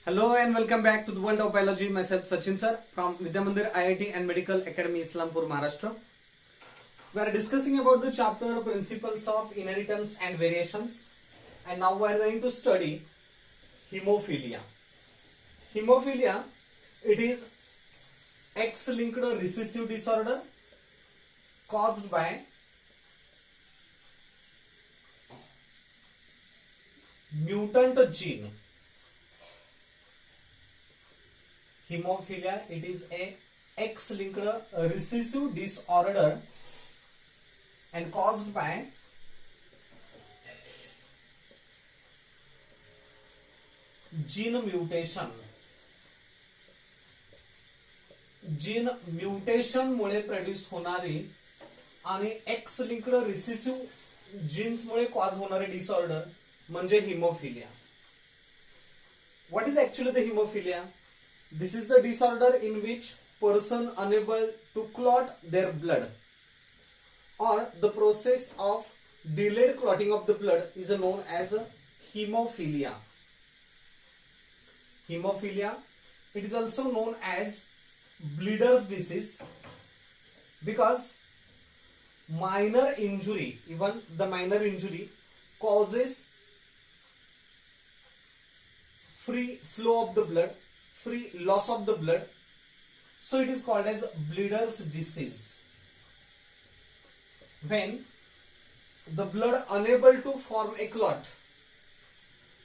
Hello and welcome back to the world of biology. Myself Sachin sir from Vidya Mandir IIT and Medical Academy Islampur, Maharashtra. We are discussing about the chapter principles of inheritance and variations, and now we are going to study hemophilia. Hemophilia, it is X-linked recessive disorder caused by mutant gene. Hemophilia, it is a X-linked recessive disorder and caused by gene mutation. Gene mutation मुळे produce होणारी आणि x linked recessive jeans मुळे cause होणारे disorder म्हणजे haemophilia. What is actually the haemophilia? This is the disorder in which person unable to clot their blood or the process of delayed clotting of the blood is known as hemophilia. Hemophilia, it is also known as bleeder's disease because minor injury, even the minor injury causes free flow of the blood, free loss of the blood, so it is called as bleeder's disease. When the blood unable to form a clot,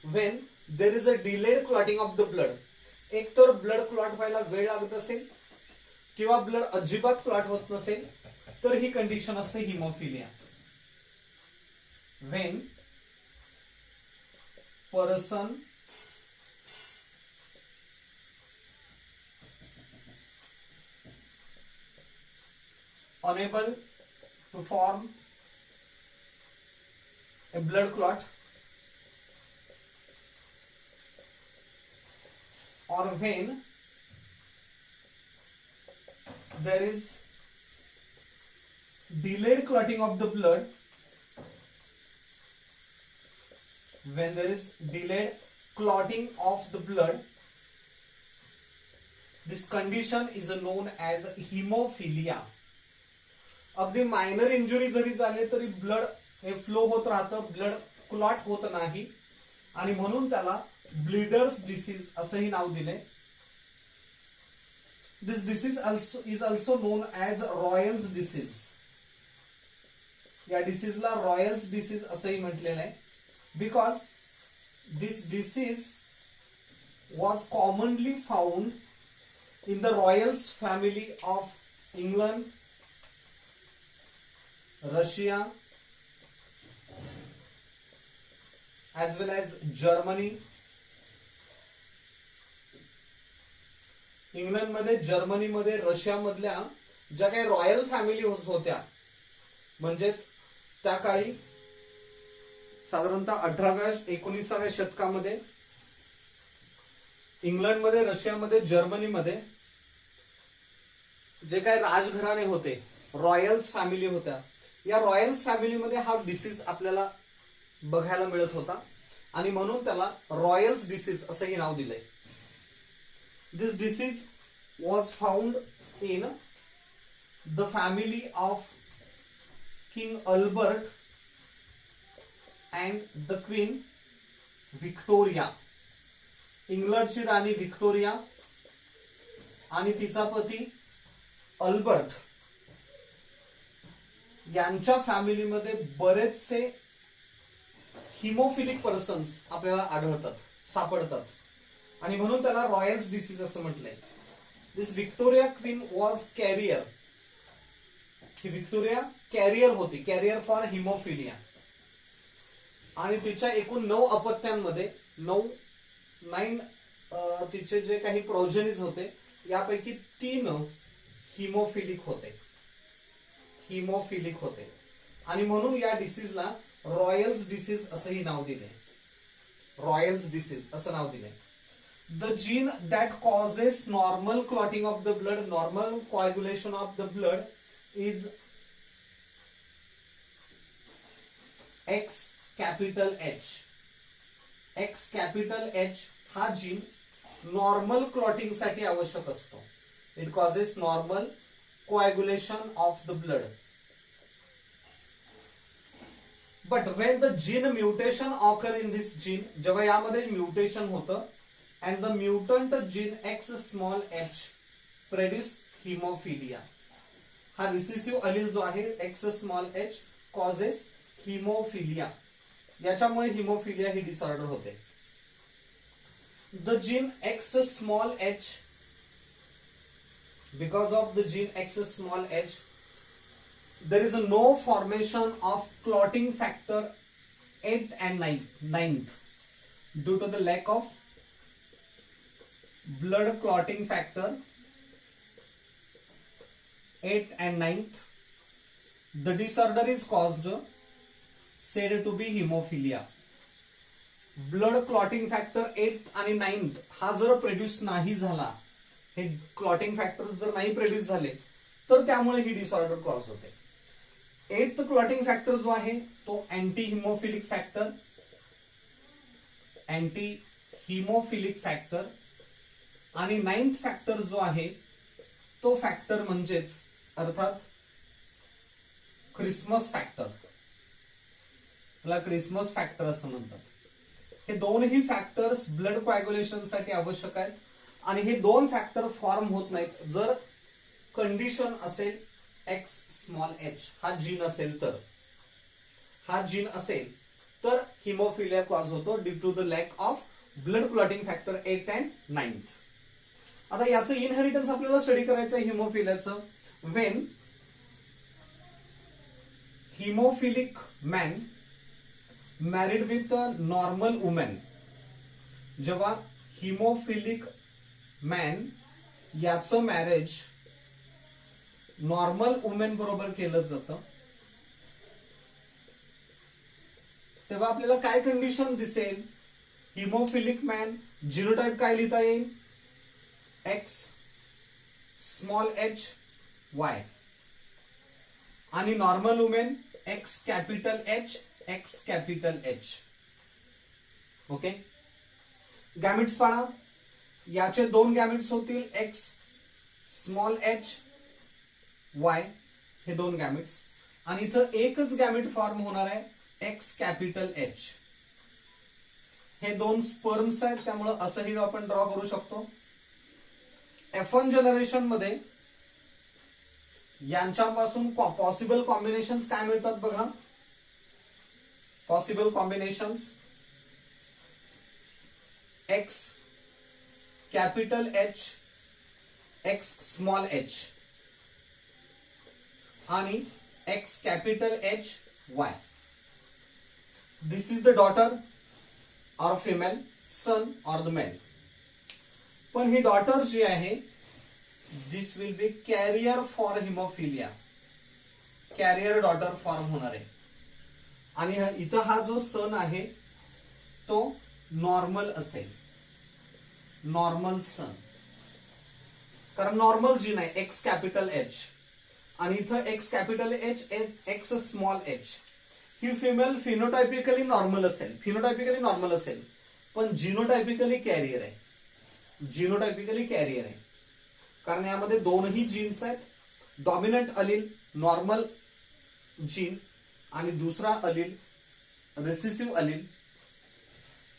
when there is a delayed clotting of the blood, एक तर blood clot व्हायला वेळ लागत असेल किंवा blood अजिबात clot होत नसेल तर ही कंडिशन असते haemophilia. When person unable to form a blood clot or when there is delayed clotting of the blood, when there is delayed clotting of the blood, this condition is known as hemophilia. अगदी minor injury जरी झाले तरी blood हे flow होत राहतं, blood clot होत नाही आणि म्हणून त्याला ब्लीडर्स डिसीज असंही नाव दिले. This disease is also known as royals disease. या डिसीजला रॉयल्स डिसीज असंही म्हटलेलं आहे because this disease was commonly found in the royals family of England, Russia, as well as Germany. इंग्लंडमध्ये, जर्मनीमध्ये, रशियामधल्या ज्या काही रॉयल फॅमिली होत्या म्हणजेच त्या काळी साधारणतः 18व्या-19व्या शतकामध्ये इंग्लंडमध्ये, रशियामध्ये, जर्मनीमध्ये जे काही राजघराणे होते, रॉयल्स फॅमिली होत्या, या रॉयल्स फॅमिलीमध्ये हा डिसीज आपल्याला बघायला मिळत होता आणि म्हणून त्याला रॉयल्स डिसीज असंही नाव दिलंय. This disease was found in the family of king Albert and the queen Victoria. इंग्लंडची राणी व्हिक्टोरिया आणि तिचा पती अल्बर्ट यांच्या फॅमिलीमध्ये बरेचसे हिमोफिलिक पर्सन्स आपल्याला आढळतात, सापडतात आणि म्हणून त्याला रॉयल्स डिसीज असं म्हटलंय. This Victoria queen was carrier. ही व्हिक्टोरिया कॅरियर होती, कॅरियर फॉर हिमोफिलिया आणि तिच्या एकूण 9 अपत्यांमध्ये 9 तिचे जे काही प्रोजेनीज होते यापैकी 3 हिमोफिलिक होते आणि म्हणून या डिसीजला रॉयल्स डिसीज असंही नाव दिले. रॉयल्स डिसीज असं नाव दिले. The gene that causes normal clotting of the blood, normal coagulation of the blood is X capital H. X capital H हा जीन नॉर्मल क्लॉटिंग साठी आवश्यक असतो. It causes normal coagulation of the blood. But when the gene mutation occur in this gene, जेव्हा यामध्ये mutation होतं and the mutant gene X small H produce haemophilia. हा recessive allele जो आहे X small H causes haemophilia. याच्यामुळे haemophilia ही disorder होते. The gene X small H, because of the gene X small h, there is no formation of clotting factor 8th and 9th due to the lack of blood clotting factor 8th and 9th. The disorder is caused said to be hemophilia. Blood clotting factor 8th आणि 9th हा जर produce नाही झाला, हे clotting factors जर नाही produce झाले, तर त्यामुळे ही डिसऑर्डर कॉज होते. 8th क्लॉटिंग फॅक्टर जो आहे तो anti haemophilic factor, anti haemophilic factor, आणि 9th फॅक्टर जो आहे तो फॅक्टर म्हणजेच अर्थात क्रिसमस फॅक्टर, त्याला क्रिसमस फॅक्टर असं म्हणतात. हे दोनही फॅक्टर्स ब्लड कोएग्युलेशन साठी आवश्यक आहेत आणि हे दोन फॅक्टर फॉर्म होत नाहीत जर कंडिशन असेल एक्स स्मॉल एच हा जीन असेल तर. हा जीन असेल तर हिमोफिलिया कॉज होतो due to the lack of blood clotting factor 8th and 9th. आता याचं इनहेरिटन्स आपल्याला स्टडी करायचं आहे हिमोफिलियाचं. When haemophilic man married with a normal women, जेव्हा हिमोफिलिक मॅन याचं मॅरेज नॉर्मल वुमेन बरोबर केलं जातं, तेव्हा आपल्याला काय कंडिशन दिसेल? हिमोफिलिक मॅन जिनोटाइप काय लिहिता येईल? एक्स स्मॉल एच वाय, आणि normal women x capital H X capital H. Okay, गॅमिट्स पाहा. याचे दोन गॅमिट्स होतील एक्स स्मॉल एच वाय, हे दोन गॅमिट्स, आणि इथं एकच गॅमिट फॉर्म होणार आहे एक्स कॅपिटल एच. हे दोन स्पर्म्स आहेत त्यामुळे असंही आपण ड्रॉ करू शकतो. F1 जनरेशन मध्ये यांच्यापासून पॉसिबल कॉम्बिनेशन्स काय मिळतात बघा. Possible combinations X capital H X small H आणि X capital H Y. This is the daughter or female, son or the male. पण ही डॉटर जी आहे this will be carrier for haemophilia, carrier daughter form होणार आहे. आणि इथं हा जो सन आहे तो नॉर्मल असेल, नॉर्मल सन, कारण नॉर्मल जीन आहे एक्स कॅपिटल एच, आणि इथं X capital H X small H. ही फिमेल फिनोटायपिकली नॉर्मल असेल, फिनोटायपिकली नॉर्मल असेल, पण जिनोटायपिकली कॅरियर आहे, जिनोटायपिकली कॅरियर आहे. कारण यामध्ये दोनही जीन्स आहेत, डॉमिनंट अलील नॉर्मल जीन आणि दुसरा allele recessive allele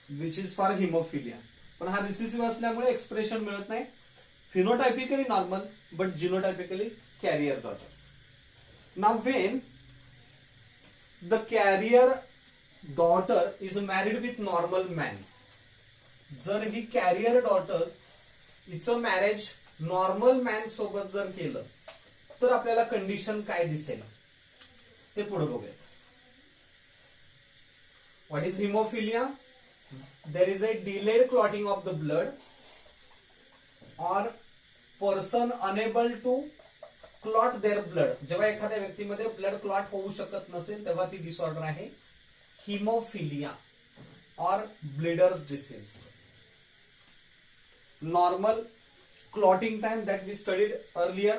which is for haemophilia. पण हा रिसेसिव्ह असल्यामुळे एक्सप्रेशन मिळत नाही. Phenotypically normal but genotypically carrier daughter. Now when the carrier daughter is married with normal man, जर ही कॅरियर डॉटर हिचं मॅरेज नॉर्मल मॅन सोबत जर केलं तर आपल्याला कंडिशन काय दिसेल ते पुढे बघूयात. What is haemophilia? There is a delayed clotting of the blood और person unable to clot their blood. जेव्हा एखाद्या व्यक्तीमध्ये ब्लड क्लॉट होऊ शकत नसेल तेव्हा ती डिसऑर्डर आहे हिमोफिलिया और bleeders disease. Normal clotting time that we studied earlier,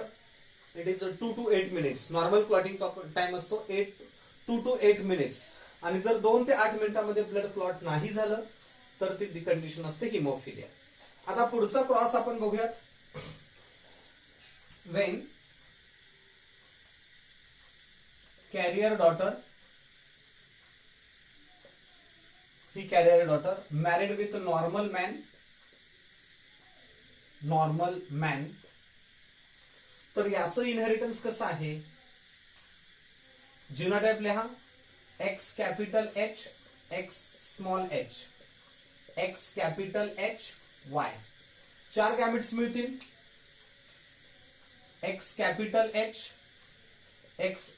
it is 2 to 8 minutes. Normal clotting time असतो 2 to 8 minutes. आणि जर 2 ते 8 मिनिटांमध्ये ब्लड क्लॉट नाही झालं तर ती कंडिशन असते हिमोफिलिया. आता पुढचा क्रॉस आपण बघूयात. वेन कॅरियर डॉटर, ही carrier daughter married with normal man, तर याचं इनहेरिटन्स कसं आहे? जिनोटाइप लिहा, X capital H, X small H, X capital H, Y. 4 gametes मिळतील. X capital H, X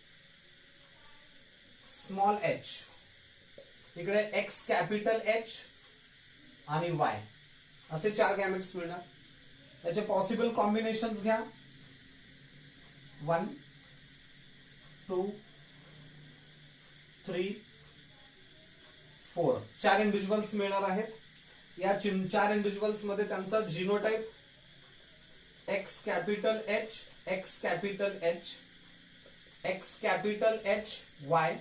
small H, इकडे एक्स कॅपिटल एच आणि Y, असे 4 गॅमेट्स मिळणार. त्याचे पॉसिबल कॉम्बिनेशन्स घ्या. 1 2 3 4, 4 इंडिव्हिज्युअल्स मिळणार आहेत. या 4 इंडिव्हिज्युअल्स मध्ये त्यांचा genotype X capital H, X capital H, X capital H Y,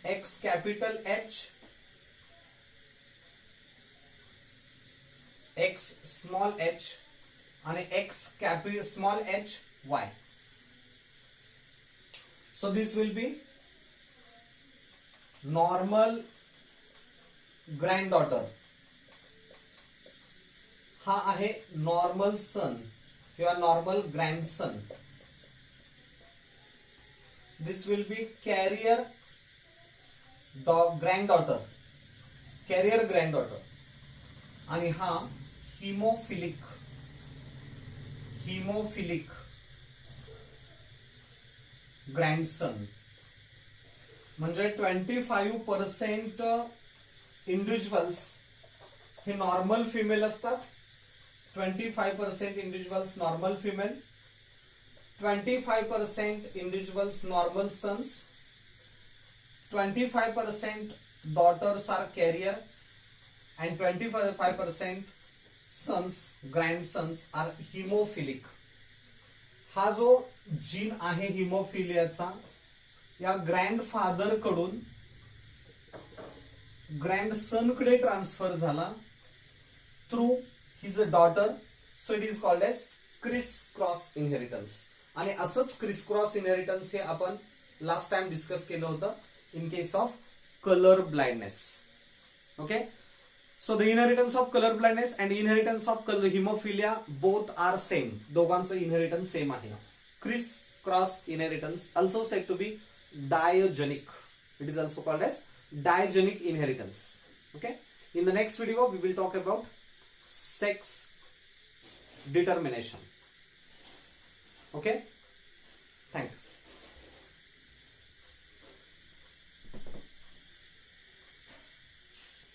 X capital H, X small H आणि X small H Y. So this will be normal granddaughter. हा आहे normal son किंवा normal grandson. This will be carrier granddaughter, carrier granddaughter. आणि हा haemophilic ग्रँडसन. म्हणजे 25% individuals हे normal female असतात. 25% individuals normal female, 25% individuals normal sons, 25% daughters are carrier and 25% sons, grandsons are hemophilic. हा जो जीन आहे हिमोफिलियाचा, या ग्रँडफादर कडून ग्रँडसन कडे ट्रान्सफर झाला through his daughter. So it is called as criss cross inheritance. आणि असंच क्रिस क्रॉस इनहेरिटन्स हे आपण लास्ट टाइम डिस्कस केलं होतं in case of colour blindness. Okay, so the inheritance of colour blindness and inheritance of haemophilia both are same. दोघांचं inheritance same आहे. Criss cross inheritance also said to be diogenic. It is also called as diogenic inheritance. Okay, in the next video we will talk about sex determination. Okay, thank you.